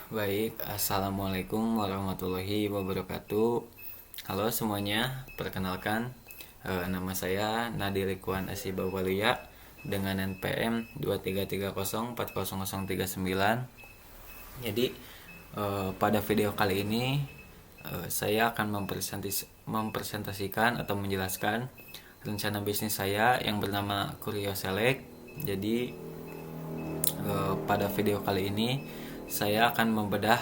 Baik, assalamualaikum warahmatullahi wabarakatuh. Halo semuanya, perkenalkan nama saya Nadir Ikuan Asibawalia dengan NPM 23304039. Jadi pada video kali ini saya akan mempresentasikan atau menjelaskan rencana bisnis saya yang bernama Kurio Select. Jadi pada video kali ini saya akan membedah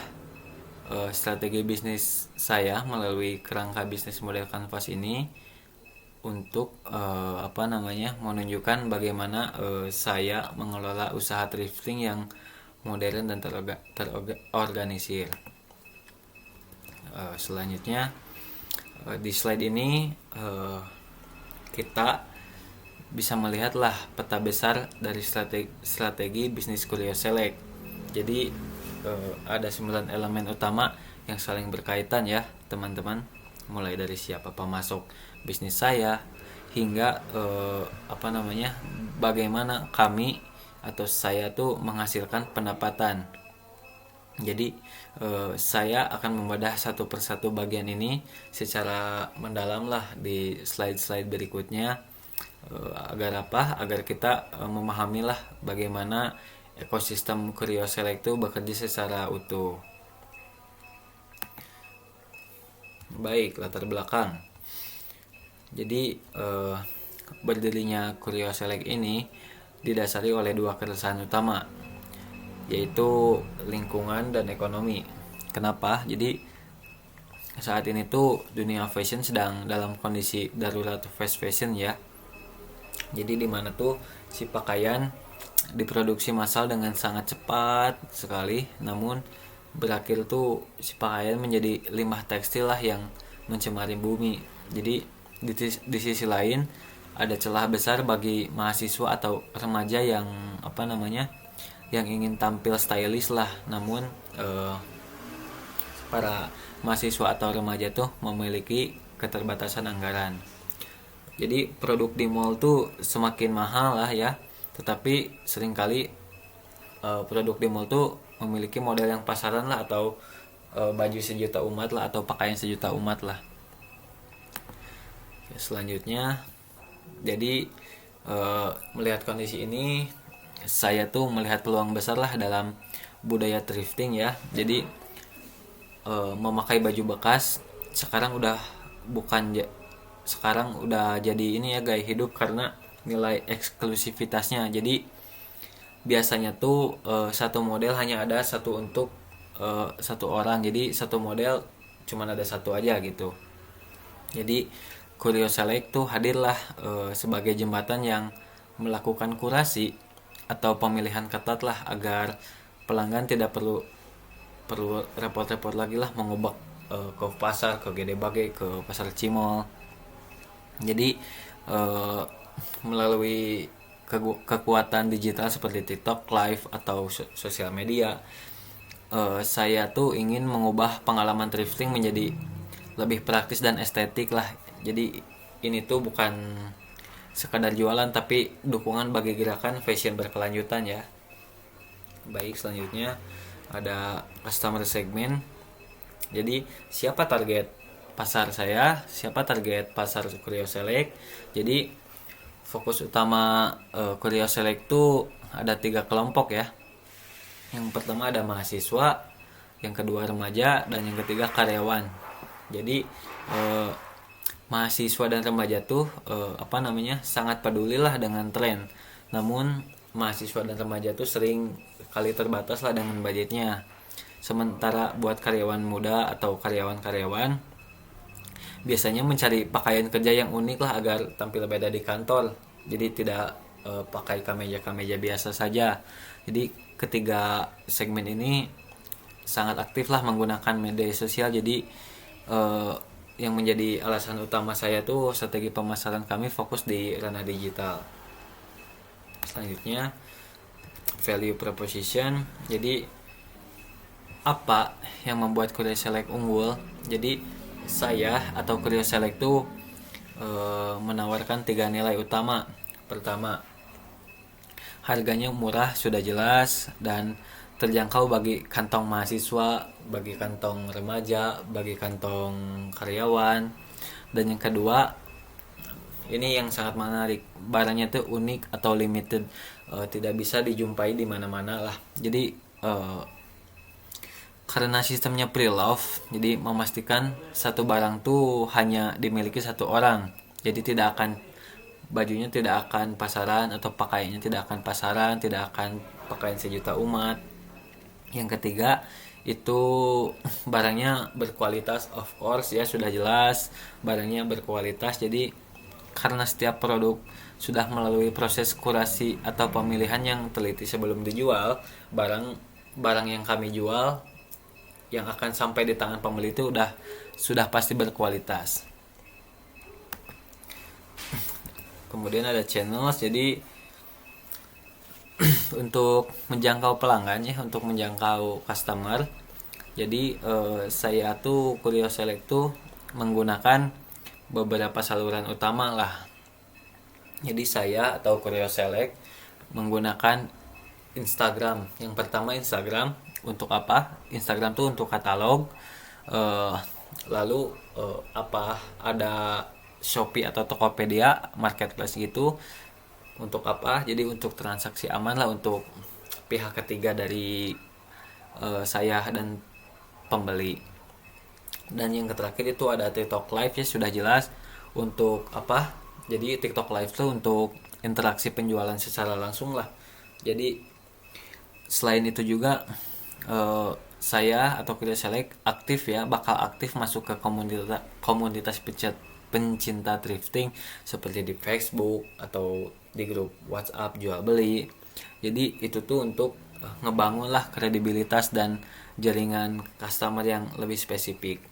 strategi bisnis saya melalui kerangka bisnis model Canvas ini untuk menunjukkan bagaimana saya mengelola usaha thrifting yang modern dan terorganisir. Selanjutnya di slide ini kita bisa melihatlah peta besar dari strategi bisnis Kurio Select. Jadi ada 9 elemen utama yang saling berkaitan ya teman-teman, mulai dari siapa pemasok bisnis saya hingga bagaimana kami atau saya tuh menghasilkan pendapatan. Jadi saya akan membedah satu persatu bagian ini secara mendalam lah di slide-slide berikutnya. Agar kita memahami lah bagaimana ekosistem Kurio Select itu bekerja secara utuh. Baik, latar belakang. Jadi berdirinya Kurio Select ini didasari oleh dua keresahan utama, yaitu lingkungan dan ekonomi. Kenapa? Jadi saat ini tuh dunia fashion sedang dalam kondisi darurat fast fashion ya. Jadi di mana tuh si pakaian diproduksi massal dengan sangat cepat sekali, namun berakhir tuh si pakaian menjadi limbah tekstil lah yang mencemari bumi. Jadi di sisi lain ada celah besar bagi mahasiswa atau remaja yang yang ingin tampil stylish lah, namun para mahasiswa atau remaja tuh memiliki keterbatasan anggaran. Jadi produk di mall tuh semakin mahal lah ya, tetapi seringkali produk di mall tuh memiliki model yang pasaran lah, atau baju sejuta umat lah, atau pakaian sejuta umat lah. Selanjutnya, jadi melihat kondisi ini, saya tuh melihat peluang besar lah dalam budaya thrifting ya. Jadi memakai baju bekas sekarang udah jadi ini ya, gaya hidup karena nilai eksklusivitasnya. Jadi biasanya tuh satu model hanya ada satu untuk satu orang, jadi satu model cuman ada satu aja gitu. Jadi Kurio Select tuh hadirlah sebagai jembatan yang melakukan kurasi atau pemilihan ketat lah, agar pelanggan tidak perlu repot-repot lagi lah mengubah ke pasar, ke Gede Bage, ke pasar Cimol. Jadi melalui kekuatan digital seperti TikTok Live atau sosial media, saya tuh ingin mengubah pengalaman thrifting menjadi lebih praktis dan estetik lah. Jadi ini tuh bukan sekadar jualan, tapi dukungan bagi gerakan fashion berkelanjutan ya. Baik, selanjutnya ada customer segment. Jadi siapa target pasar saya, siapa target pasar Kurio Select. Jadi fokus utama Kurio Select tuh ada 3 kelompok ya. Yang pertama ada mahasiswa, yang kedua remaja, dan yang ketiga karyawan. Jadi mahasiswa dan remaja tuh sangat peduli lah dengan tren. Namun mahasiswa dan remaja tuh sering kali terbatas lah dengan budgetnya. Sementara buat karyawan muda atau karyawan-karyawan biasanya mencari pakaian kerja yang unik lah agar tampil beda di kantor. Jadi tidak pakai kameja biasa saja. Jadi ketiga segmen ini sangat aktif lah menggunakan media sosial. Jadi yang menjadi alasan utama saya tuh strategi pemasaran kami fokus di ranah digital. Selanjutnya value proposition. Jadi apa yang membuat Kurio Select unggul? Jadi saya atau Kurio Select tuh menawarkan 3 nilai utama. Pertama, harganya murah sudah jelas, dan terjangkau bagi kantong mahasiswa, bagi kantong remaja, bagi kantong karyawan. Dan yang kedua, ini yang sangat menarik, barangnya tuh unik atau limited, tidak bisa dijumpai di mana-mana lah. Jadi karena sistemnya pre-love, jadi memastikan satu barang tuh hanya dimiliki satu orang. Jadi tidak akan, bajunya tidak akan pasaran, atau pakaiannya tidak akan pasaran, tidak akan pakaian sejuta umat. Yang ketiga itu barangnya berkualitas, of course ya, sudah jelas barangnya berkualitas. Jadi karena setiap produk sudah melalui proses kurasi atau pemilihan yang teliti sebelum dijual, barang yang kami jual yang akan sampai di tangan pembeli itu sudah pasti berkualitas. Kemudian ada channels, jadi untuk menjangkau pelanggan ya, untuk menjangkau customer. Jadi saya tuh Kurio Select tuh menggunakan beberapa saluran utama lah. Jadi saya atau Kurio Select menggunakan Instagram. Yang pertama Instagram untuk apa? Instagram tuh untuk katalog. Lalu ada Shopee atau Tokopedia, marketplace gitu. Untuk apa? Jadi untuk transaksi aman lah, untuk pihak ketiga dari saya dan pembeli. Dan yang terakhir itu ada TikTok Live ya, sudah jelas untuk apa? Jadi TikTok Live itu untuk interaksi penjualan secara langsung lah. Jadi selain itu juga saya atau Kurio Select aktif ya, bakal aktif masuk ke komunitas pencinta thrifting seperti di Facebook atau di grup WhatsApp jual beli. Jadi itu tuh untuk ngebangun lah kredibilitas dan jaringan customer yang lebih spesifik.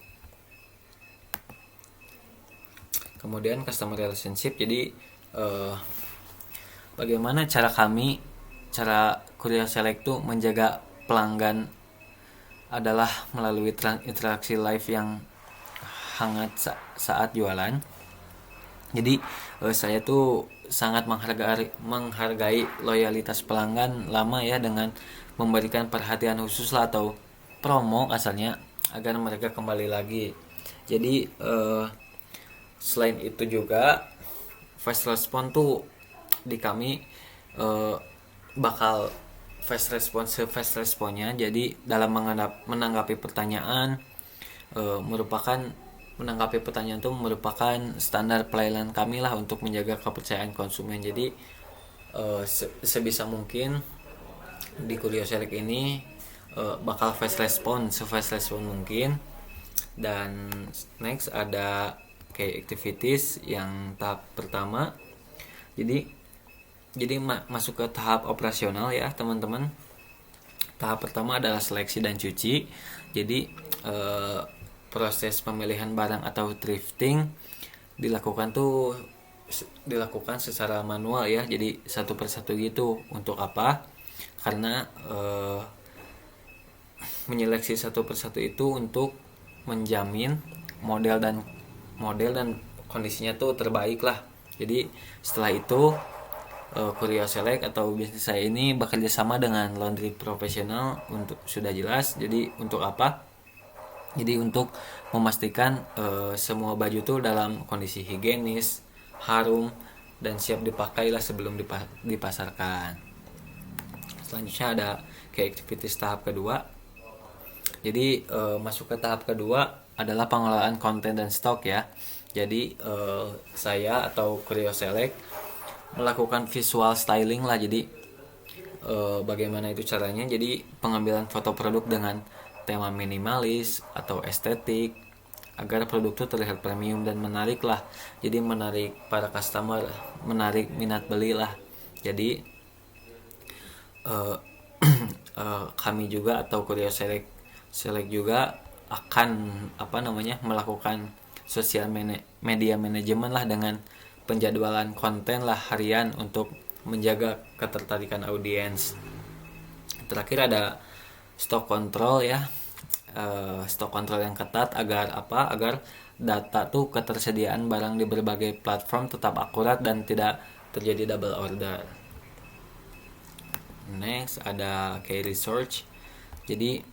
Kemudian customer relationship, jadi bagaimana cara Kurio Select tuh menjaga pelanggan adalah melalui interaksi live yang hangat saat jualan. Jadi saya tuh sangat menghargai loyalitas pelanggan lama ya, dengan memberikan perhatian khusus lah atau promo asalnya agar mereka kembali lagi. Jadi selain itu juga fast response tuh di kami bakal fast response-nya. Jadi dalam menanggapi pertanyaan menanggapi pertanyaan itu merupakan standar pelayanan kami lah untuk menjaga kepercayaan konsumen. Jadi sebisa mungkin di Kurio Select ini bakal fast response mungkin. Dan next ada key activities yang tahap pertama. Jadi masuk ke tahap operasional ya teman-teman. Tahap pertama adalah seleksi dan cuci. Jadi proses pemilihan barang atau thrifting dilakukan secara manual ya. Jadi satu persatu gitu. Untuk apa? Karena menyeleksi satu persatu itu untuk menjamin model dan kondisinya tuh terbaik lah. Jadi setelah itu Kurio Select atau bisnis saya ini bekerja sama dengan laundry profesional, untuk sudah jelas. Jadi untuk apa? Jadi untuk memastikan semua baju tuh dalam kondisi higienis, harum, dan siap dipakai lah sebelum dipasarkan. Selanjutnya ada ke activities tahap kedua. Jadi masuk ke tahap kedua adalah pengelolaan konten dan stok ya. Jadi saya atau Kurio Select melakukan visual styling lah. Jadi bagaimana itu caranya? Jadi pengambilan foto produk dengan tema minimalis atau estetik agar produk itu terlihat premium dan menarik lah. Jadi menarik para customer, menarik minat beli lah. Jadi kami juga atau Kurio Select juga akan melakukan sosial media manajemen lah, dengan penjadwalan konten lah harian untuk menjaga ketertarikan audiens. Terakhir ada stock control ya. Stock control yang ketat agar data tuh ketersediaan barang di berbagai platform tetap akurat dan tidak terjadi double order. Next ada key research. Jadi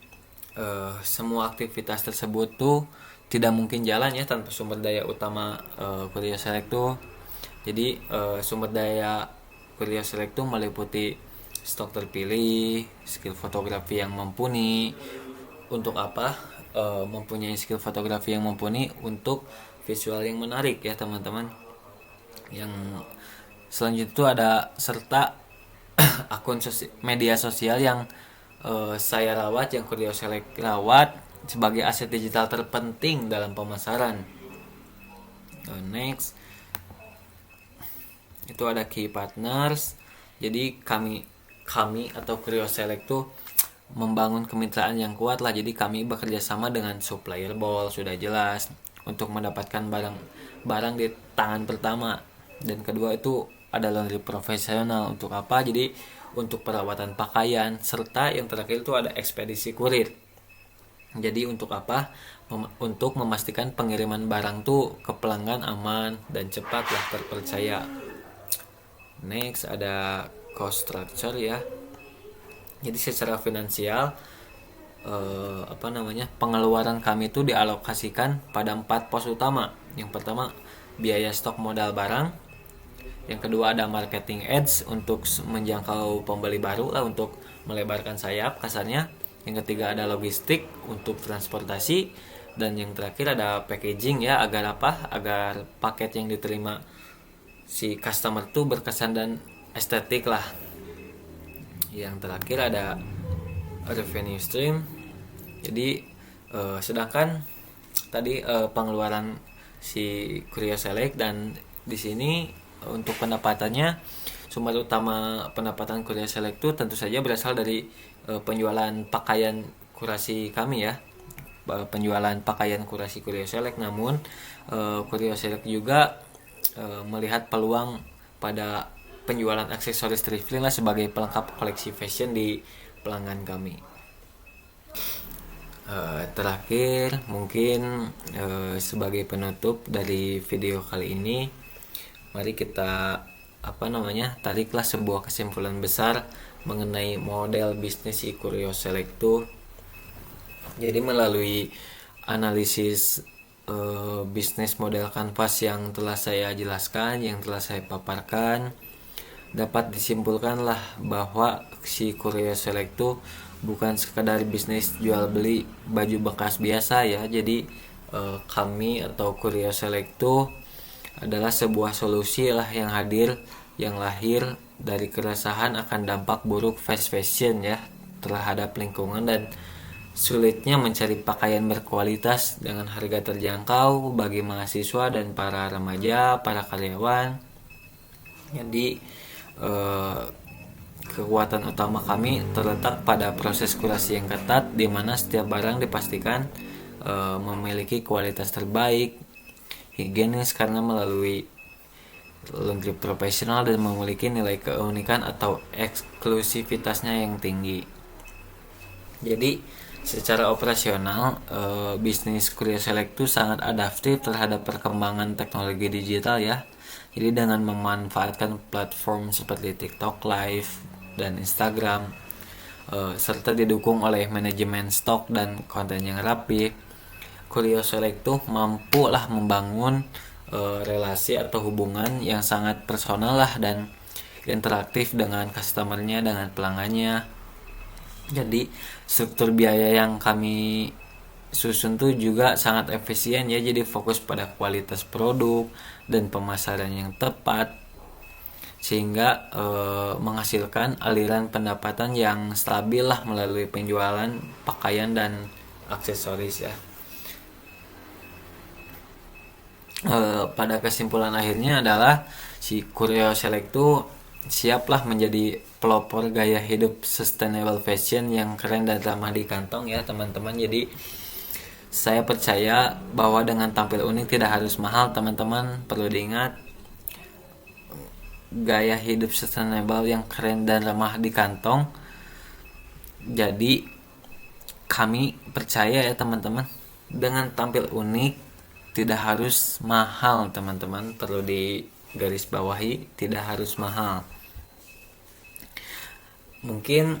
semua aktivitas tersebut tuh tidak mungkin jalan ya tanpa sumber daya utama Kurio Select tuh. Jadi sumber daya Kurio Select tuh meliputi stok terpilih, skill fotografi yang mumpuni. Untuk apa? Mempunyai skill fotografi yang mumpuni untuk visual yang menarik ya teman-teman. Yang selanjutnya itu ada serta akun media sosial yang saya rawat, yang Kurio Select rawat sebagai aset digital terpenting dalam pemasaran. Next itu ada key partners. Jadi kami atau Kurio Select tuh membangun kemitraan yang kuat lah. Jadi kami bekerja sama dengan supplier ball, sudah jelas, untuk mendapatkan barang di tangan pertama. Dan kedua itu ada laundry profesional. Untuk apa? Jadi untuk perawatan pakaian, serta yang terakhir itu ada ekspedisi kurir. Jadi untuk apa? Untuk memastikan pengiriman barang tuh ke pelanggan aman dan cepat lah, terpercaya. Next ada cost structure ya. Jadi secara finansial pengeluaran kami itu dialokasikan pada 4 pos utama. Yang pertama biaya stok modal barang, yang kedua ada marketing ads untuk menjangkau pembeli baru lah, untuk melebarkan sayap kasarnya, yang ketiga ada logistik untuk transportasi, dan yang terakhir ada packaging ya, agar paket yang diterima si customer tuh berkesan dan estetik lah. Yang terakhir ada revenue stream. Jadi sedangkan tadi pengeluaran si Kurio Select, dan di sini untuk pendapatannya, sumber utama pendapatan Kurio Select itu tentu saja berasal dari penjualan pakaian kurasi kami ya, penjualan pakaian kurasi Kurio Select. Namun Kurio Select juga melihat peluang pada penjualan aksesoris thrifting lah sebagai pelengkap koleksi fashion di pelanggan kami. Terakhir mungkin sebagai penutup dari video kali ini, mari kita tariklah sebuah kesimpulan besar mengenai model bisnis Kurio Select tuh. Jadi melalui analisis bisnis model kanvas yang telah saya jelaskan, yang telah saya paparkan, dapat disimpulkanlah bahwa si Kurio Select tuh bukan sekadar bisnis jual beli baju bekas biasa ya. Jadi kami atau Kurio Select tuh adalah sebuah solusi lah yang lahir dari keresahan akan dampak buruk fast fashion ya terhadap lingkungan dan sulitnya mencari pakaian berkualitas dengan harga terjangkau bagi mahasiswa dan para remaja, para karyawan. Jadi kekuatan utama kami terletak pada proses kurasi yang ketat, di mana setiap barang dipastikan memiliki kualitas terbaik, higienis karena melalui laundry profesional, dan memiliki nilai keunikan atau eksklusivitasnya yang tinggi. Jadi secara operasional bisnis Kurio Select itu sangat adaptif terhadap perkembangan teknologi digital ya. Jadi dengan memanfaatkan platform seperti TikTok Live dan Instagram, serta didukung oleh manajemen stok dan konten yang rapi, Kurio Select tuh mampu lah membangun relasi atau hubungan yang sangat personal lah dan interaktif dengan customernya, dengan pelanggannya. Jadi struktur biaya yang kami susun tuh juga sangat efisien ya. Jadi fokus pada kualitas produk dan pemasaran yang tepat, sehingga menghasilkan aliran pendapatan yang stabil lah melalui penjualan pakaian dan aksesoris ya. Pada kesimpulan akhirnya adalah si Kurio Select tuh siaplah menjadi pelopor gaya hidup sustainable fashion yang keren dan ramah di kantong ya teman-teman. Jadi saya percaya bahwa dengan tampil unik tidak harus mahal teman-teman. Perlu diingat, gaya hidup sustainable yang keren dan ramah di kantong. Jadi kami percaya ya teman-teman, dengan tampil unik tidak harus mahal teman-teman. Perlu digaris bawahi, tidak harus mahal. Mungkin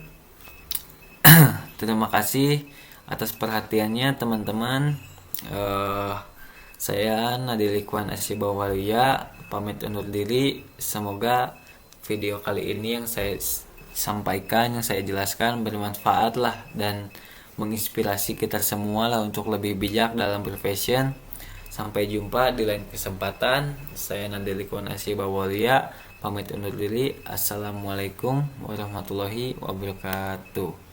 Terima kasih atas perhatiannya teman-teman. Eh, saya Nadil Ikhwan Asyibawalia pamit undur diri. Semoga video kali ini yang saya sampaikan, yang saya jelaskan bermanfaat lah dan menginspirasi kita semua lah untuk lebih bijak dalam berfashion. Sampai jumpa di lain kesempatan. Saya Nadil Ikhwan Asyibawalia pamit undur diri. Assalamualaikum warahmatullahi wabarakatuh.